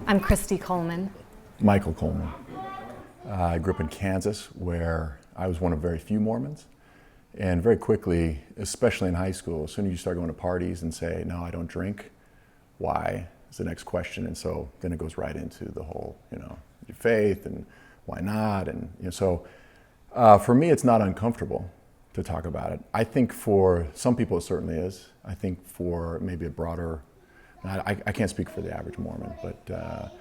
I'm Christy Coleman. Michael Coleman. I grew up in Kansas, where I was one of very few Mormons. And very quickly, especially in high school, as soon as you start going to parties and say, no, I don't drink, why is the next question. And so then it goes right into the whole, your faith and why not. And so for me, it's not uncomfortable to talk about it. I think for some people it certainly is. I think for maybe a broader, I can't speak for the average Mormon, but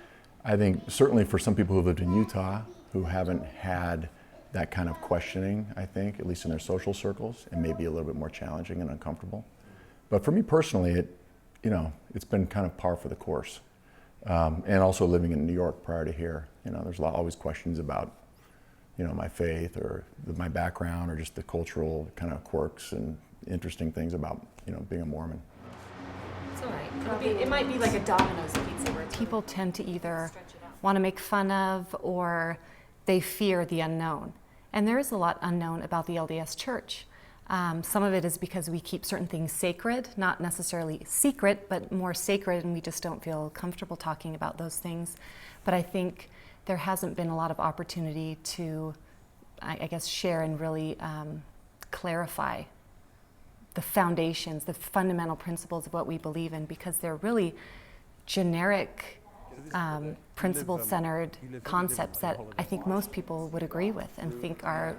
I think certainly for some people who lived in Utah who haven't had that kind of questioning, I think, at least in their social circles, it may be a little bit more challenging and uncomfortable. But for me personally, it's been kind of par for the course. And also living in New York prior to here, there's always questions about, my faith or my background or just the cultural kind of quirks and interesting things about, being a Mormon. It's all right. It might be like a Domino's pizza where People tend to either want to make fun of or they fear the unknown. And there is a lot unknown about the LDS Church. Some of it is because we keep certain things sacred, not necessarily secret, but more sacred, and we just don't feel comfortable talking about those things. But I think there hasn't been a lot of opportunity to, I guess, share and really clarify the foundations, the fundamental principles of what we believe in, because they're really generic, principle-centered concepts that I think most people would agree with and think are,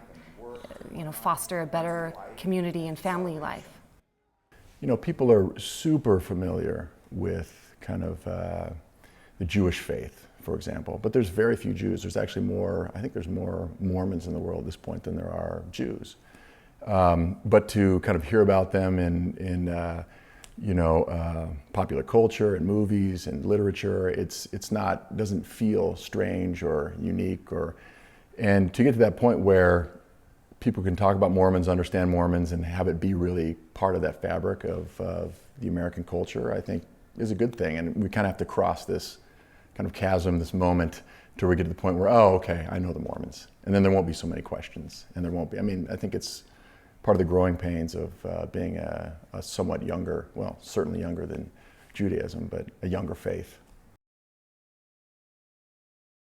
foster a better community and family life. People are super familiar with kind of the Jewish faith, for example, but there's very few Jews. There's actually I think there's more Mormons in the world at this point than there are Jews. But to kind of hear about them in popular culture and movies and literature, doesn't feel strange or unique, and to get to that point where people can talk about Mormons, understand Mormons, and have it be really part of that fabric of the American culture, I think is a good thing. And we kind of have to cross this kind of chasm, this moment, till we get to the point where, oh, okay, I know the Mormons. And then there won't be so many questions. And there won't be, I think it's part of the growing pains of being a somewhat younger, well, certainly younger than Judaism, but a younger faith.